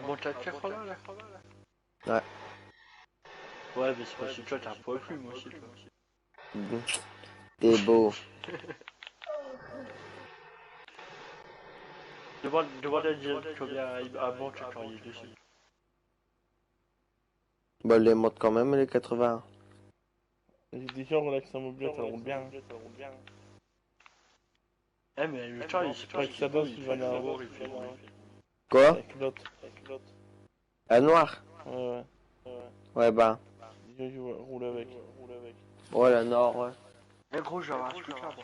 Bon, t'as tir par là? Ouais. Ouais, mais c'est parce que toi, t'as un poil plus, moi aussi, toi. T'es beau. Demande à dire combien à monte quand il est dessus. Bah, les monte quand même, les 80. J'ai déjà relaxé un mobile, ça roule bien. Eh, mais le temps, il sait pas Ouais, ce ça qu'il doit veut, il se fait vanner. lourd, il fait bruit. Quoi? La culotte. À noir? Ouais. Ouais, bah. Déjà, je roule avec. Ouais, la nord, ouais. Eh, gros, j'ai un scooter, moi.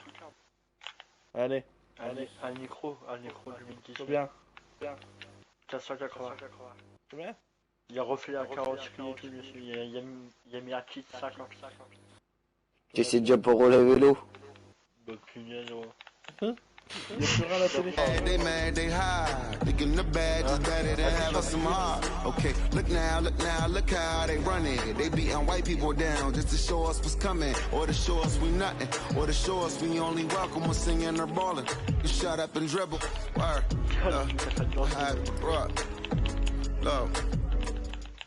Allez. Un micro 2010. C'est bien. 480. C'est bien? Il a refait la carrosserie et tout dessus. Il a mis un kit 50. Tu sais déjà pour rouler vélo? Bah, punaise, ouais. Il n'y a plus rien à la télé. They mad, they high. Thinking the bad is better than having some heart. Okay, look now, look how they run it. They beating white people down just to show us what's coming. Or to show us we nothing. Or to show us we only welcome when singing or balling. You shut up and dribble. Word. Look.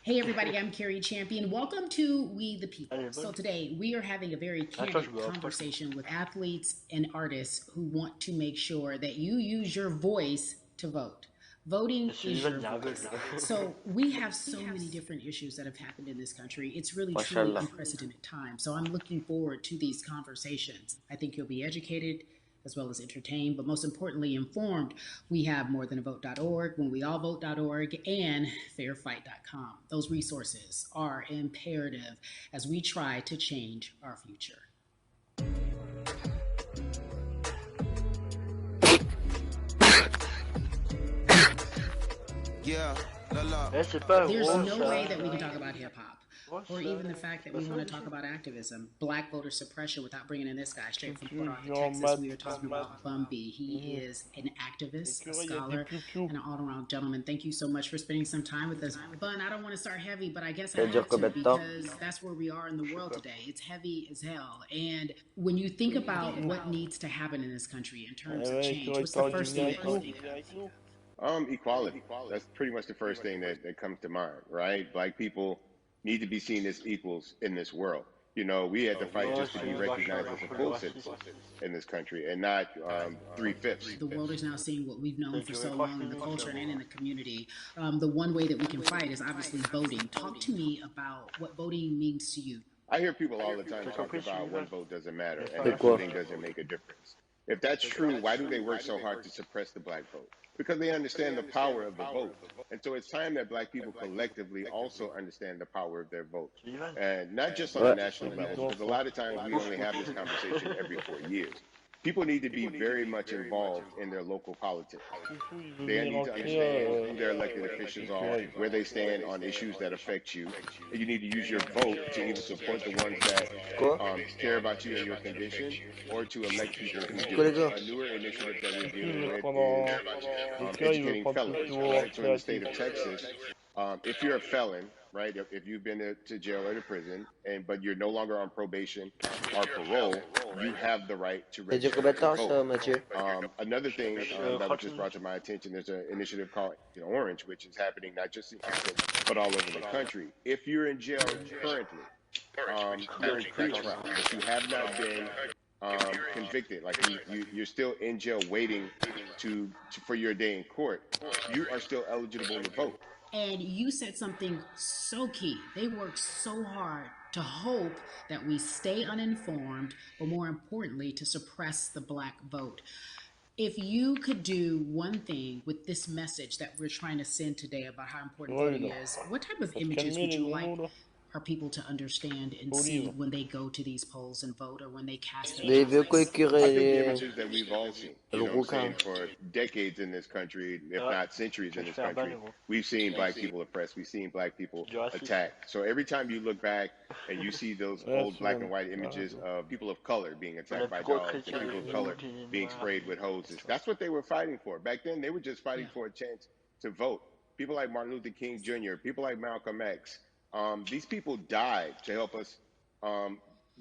Hey everybody, I'm Carrie Champion. Welcome to We the People. So today we are having a very candid conversation with athletes and artists who want to make sure that you use your voice to vote. Voting is your voice. So we have so many different issues that have happened in this country. It's really truly unprecedented time. So I'm looking forward to these conversations. I think you'll be educated as well as entertained, but most importantly informed. We have morethanavote.org, whenweallvote.org, and fairfight.com. Those resources are imperative as we try to change our future. Yeah, There's no way that we can talk about hip-hop. Or even the fact that we want to talk about activism, black voter suppression, without bringing in this guy straight from Port Arthur, Texas. We are talking about Bumby. He is an activist, a scholar, and an all-around gentleman. Thank you so much for spending some time with us. Bun, I don't want to start heavy, but I guess I have to because that's where we are in the world today. It's heavy as hell. And when you think about what needs to happen in this country in terms of change, what's the first thing that you think of? Equality. That's pretty much the first thing that comes to mind, right? Black people need to be seen as equals in this world. You know, we had to fight just to be recognized as a full citizen in this country and not 3/5. The world is now seeing what we've known for so long in the culture and in the community. The one way that we can fight is obviously voting. Talk to me about what voting means to you. I hear people all the time talk about one vote doesn't matter and that voting doesn't make a difference. If that's true, why do they work so hard to suppress the black vote? Because they understand the power of the vote. And so it's time that black people collectively also understand the power of their vote. And not just on a national level, because a lot of times we only have this conversation every 4 years. People need to be very much involved in their local politics. They need to understand who their elected officials are, where they stand on issues that affect you. And you need to use your vote to either support the ones that care about you and your condition, or to elect people who do. A newer initiative that we're dealing with is educating felons. Right? So in the state of Texas, if you're a felon, right, if you've been to jail or to prison, but you're no longer on probation or parole, you have the right to register to vote. Another thing that was just brought to my attention, there's an initiative called Orange, which is happening not just in Houston, but all over the country. If you're in jail currently, you're in pre-trial, but you have not been convicted, like you're still in jail waiting for your day in court, you are still eligible to vote. And you said something so key. They work so hard to hope that we stay uninformed, but more importantly, to suppress the black vote. If you could do one thing with this message that we're trying to send today about how important voting is, what type of images would you like our people to understand and see when they go to these polls and vote, or when they cast their ballots? I think the images that we've all seen, you know what I'm saying, for decades in this country, if not centuries in this country, we've seen black people oppressed, we've seen black people attacked. So every time you look back and you see those old black and white images of people of color being attacked by dogs and people of color being sprayed with hoses, that's what they were fighting for. Back then, they were just fighting for a chance to vote. People like Martin Luther King Jr., people like Malcolm X, these people died to help us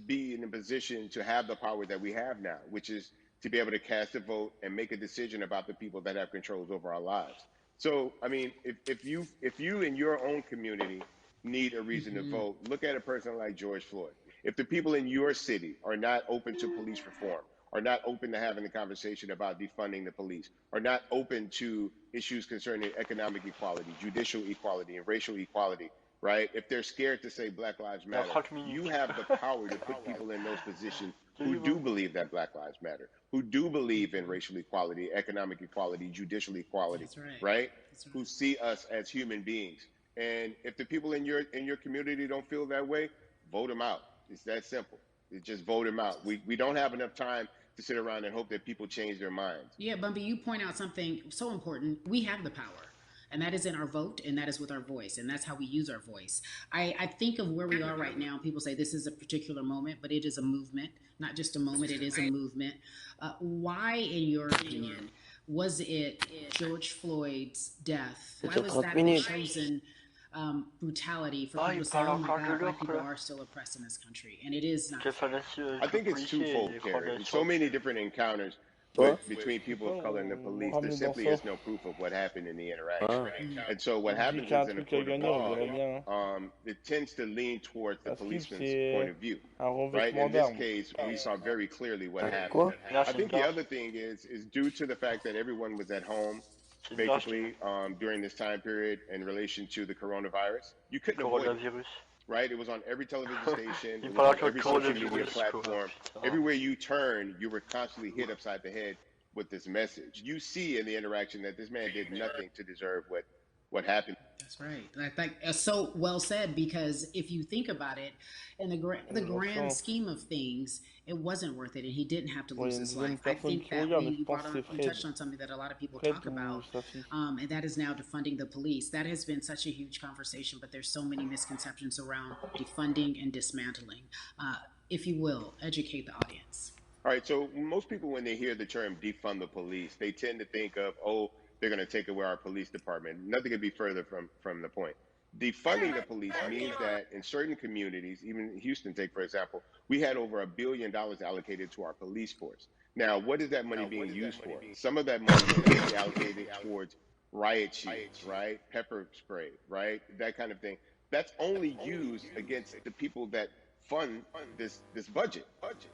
be in a position to have the power that we have now, which is to be able to cast a vote and make a decision about the people that have controls over our lives. So, I mean, if you in your own community need a reason to vote, look at a person like George Floyd. If the people in your city are not open to police reform, are not open to having a conversation about defunding the police, are not open to issues concerning economic equality, judicial equality, and racial equality, right? If they're scared to say Black Lives Matter, you have the power to put people in those positions who do believe that Black Lives Matter, who do believe in racial equality, economic equality, judicial equality, right? Who see us as human beings. And if the people in your community don't feel that way, vote them out. It's that simple. It's just vote them out. We don't have enough time to sit around and hope that people change their minds. Yeah, Bumpy, you point out something so important. We have the power. And that is in our vote, and that is with our voice, and that's how we use our voice. I think of where we are right now. People say this is a particular moment, but it is a movement, not just a moment. It is a movement. Why, in your opinion, was it George Floyd's death? Why was that the chosen brutality for people to say, oh my God, Black people are still oppressed in this country? And it is not. I think it's twofold, Carrie. So many different encounters between people of color and the police, there simply is no proof of what happened in the interaction. And so what happens is in a court of law, it tends to lean towards the policeman's point of view. Right? In this case, we saw very clearly what happened. I think the other thing is due to the fact that everyone was at home, basically, during this time period in relation to the coronavirus. You couldn't avoid it. Right? It was on every television station, it was on every social media platform. Everywhere you turn, you were constantly hit upside the head with this message. You see in the interaction that this man did nothing to deserve what happened. That's right. I think so well said, because if you think about it, in the grand scheme of things, it wasn't worth it, and he didn't have to lose his life. I think that you touched on something that a lot of people talk about, and that is now defunding the police. That has been such a huge conversation, but there's so many misconceptions around defunding and dismantling. If you will, educate the audience. All right, so most people, when they hear the term defund the police, they tend to think of, oh, they're going to take away our police department. Nothing could be further from the point. Defunding the police means that in certain communities, even Houston, take for example, we had over $1 billion allocated to our police force. Now, what is that money being used for? Some of that money is allocated towards riot shields, right? Pepper spray, right? That kind of thing. That's only used against the people that fund this budget,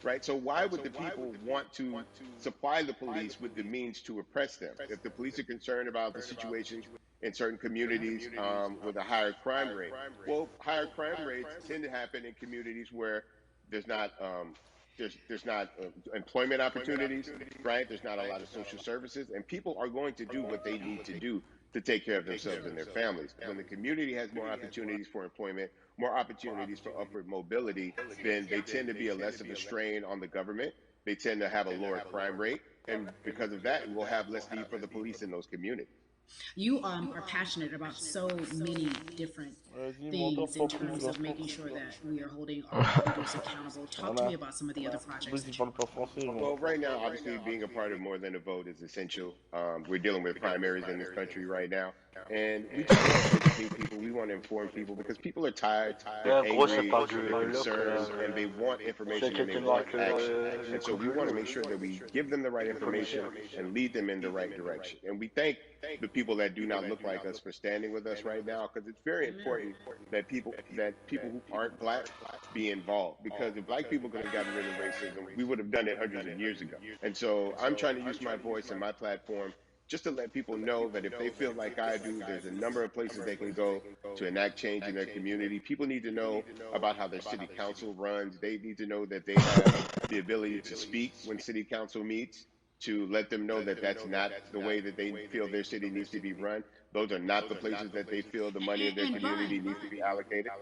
right? So why would the people want to supply the police with the means to oppress them? If the police are concerned about the situation in certain communities with a higher crime rate, well, higher crime rates tend to happen in communities where there's not employment opportunities, right? There's not a lot of social services, and people are going to do what they need to do to take care of themselves and their families. When the community has more opportunities for employment, more opportunities for upward mobility, then they tend to be a less of a strain on the government. They tend to have a lower crime rate, and because of that, we'll have less need for the police in those communities. You are passionate about so many different things in terms of making sure that we are holding our leaders accountable. Talk to me about some of the other projects. Well, right now, obviously, being a part of More Than a Vote is essential. We're dealing with primaries in this country right now. And we just want to educate people, we want to inform people, because people are tired, angry, concerned, and they want information and they want action. And so we want to make sure that we give them the right information and lead them in the right direction. And we thank the people that do not look like us for standing with us right now, because it's very important that people who aren't black be involved. Because if black people could have gotten rid of racism, we would have done it hundreds of years ago. And so I'm trying to use my voice and my platform just to let people know that if they feel like I do, there's a number of places they can go to enact change in their community. People need to know about how their city council runs. They need to know that they have the ability to speak when city council meets, to let them know that that's not the way that they feel their city needs to be run. Those are not the places that they feel the money of their community needs to be allocated.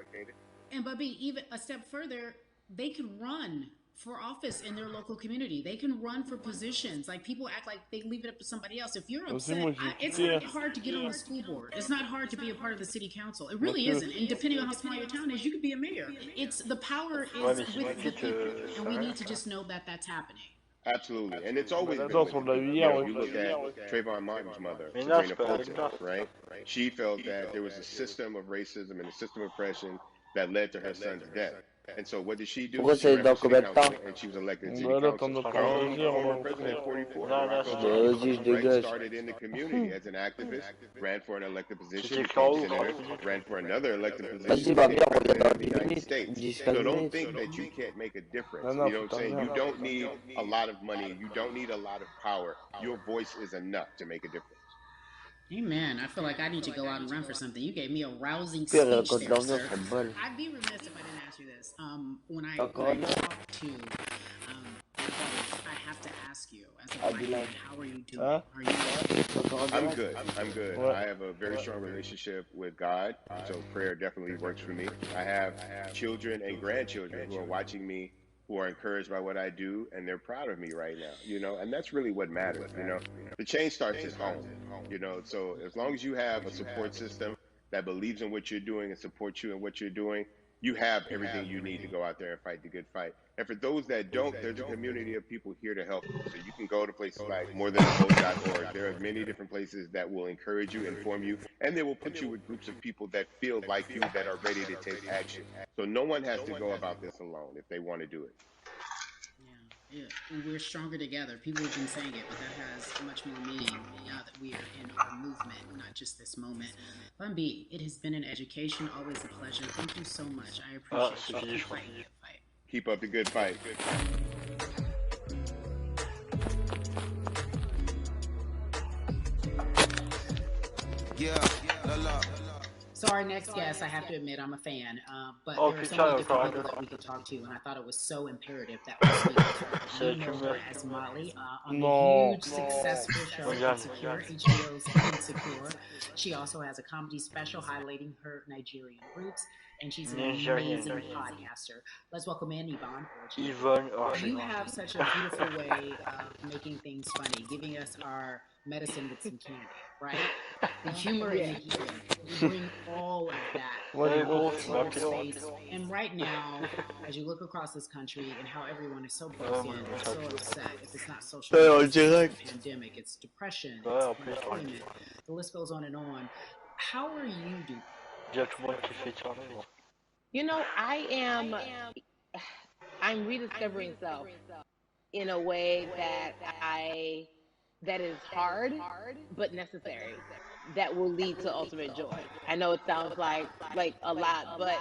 And Bubby, even a step further, they can run for office in their local community. They can run for positions. Like, people act like they leave it up to somebody else. If you're upset, it's not hard to get on the school board. It's not hard to be a part of the city council. It really isn't. And depending on how small your town is, you could be a mayor. It's the power is with the people, and we need to just know that that's happening. Absolutely, and it's always been you look at Trayvon Martin's mother, Sabrina Fulton, right? She felt that there was a system of racism and a system of oppression that led to her son's death. And so what did she do? Pourquoi She c'est ran dans for city combien de temps? council, and she was elected city Voilà, council. t'en as Her own pas former on president, 44. Non, non, Vas-y, je Right, dégage. started in the community as an activist, ran for an elected position, C'était became KO, senator, 30 minutes. ran for another elected Vas-y, position, va became bien, on revient president dans of the 10 United minutes, States. 10-15 So don't minutes. think that you can't make a difference. Non, non, You know what faut I'm saying? pas You bien. don't need a lot of money. You don't need a lot of power. Your voice is enough to make a difference. Amen. I feel like I need to go out and run for something. You gave me a rousing Pire, speech quand there, dans sir. c'est bol. I'd be remiss if I didn't ask you this. When I Encore talk une to I have to ask you, as a black man, how are you doing? Hein? Are you I'm good. I'm good. Ouais. I have a very strong relationship with God, so prayer definitely works for me. I have children and grandchildren who are watching me, who are encouraged by what I do, and they're proud of me right now, you know, and that's really what matters, you know. The change starts at home, you know, so as long as you have a support system that believes in what you're doing and supports you in what you're doing, you have everything you need to go out there and fight the good fight. And for those that don't, there's a community of people here to help you. So you can go to places like morethanthevote.org. There are many different places that will encourage you, inform you, and they will put you with groups of people that feel like you, that are ready to take action. So no one has to go about this alone if they want to do it. Yeah, we're stronger together. People have been saying it, but that has much more meaning now that we are in our movement, not just this moment. Bumby, it has been an education, always a pleasure. Thank you so much. I appreciate you. Keep fighting the good fight. Keep up the good fight. Yeah, la. So our next guest, I have to admit, I'm a fan, but Oh, there are so putain, many different encore people un that we could talk to, and I thought it was so imperative that we speak with her. C'est You know une her meuf. as Molly on No, the huge, successful show Regarde, Insecure, regarde. HBO's Insecure. She also has a comedy special highlighting her Nigerian roots, and she's an Nigerian. amazing podcaster. Let's welcome in Yvonne. Yvonne You have such a beautiful way of making things funny, giving us our medicine with some candy, right? The humor and the healing. You bring all of that Ouais, to our space. And right now, as you look across this country and how everyone is so broken and so upset, if it's not social justice, it's the pandemic, it's depression, it's unemployment, the list goes on and on. How are you doing? Dis à tout le monde qui fait ça. You know, I'm rediscovering self in a way that is hard but necessary, that will lead to ultimate joy. I know it sounds like a lot, but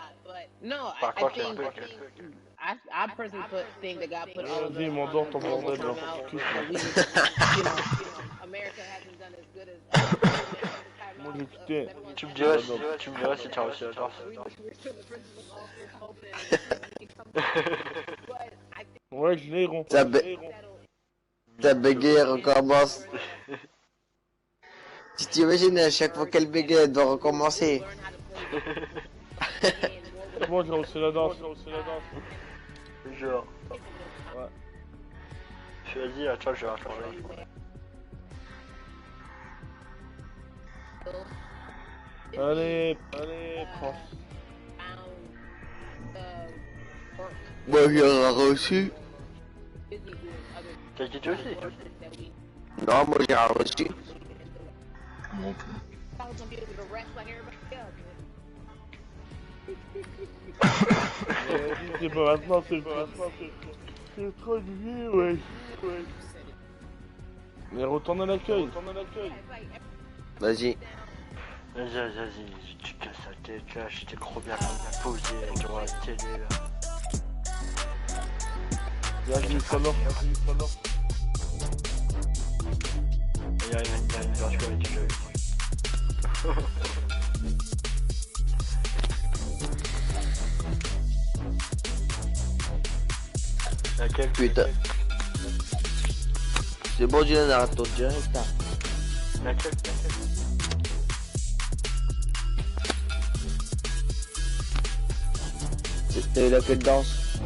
no, I think I personally think that God put all of Vas-y, us m'endors on ton a global bordel, timeout, là. that we would, you know, America hasn't done as good as Moi, j'ai quitté. Tu me diras si tu as réussi à faire Ouais, je l'ai rond. Ta bégaye recommence. Tu t'imagines à chaque fois qu'elle bégaye, elle doit recommencer. Moi, j'ai haussé la danse. Genre. Ouais. Je lui ai dit, attends, je vais raconter. Allez, prends. Moi, j'ai reçu. T'as quitté aussi? Non, moi, j'ai reçu. C'est pas maintenant, c'est trop vieux, ouais. Mais retourne à l'accueil. Vas-y. Vas-y, tu casses la tête là, j'étais trop bien posé devant la télé là. Vas-y, sonore. Il y a une virtualité déjà eu. Laquelle? Putain. C'est bon, Dylan, arrête ton direct là. Laquelle? C'était laquelle danse?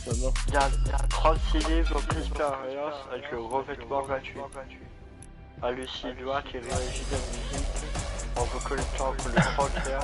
Sonore. Il y a 36 livres d'expérience avec le revêtement gratuit. À Lucie Loire qui réagit de la musique en vous connectant pour les frontières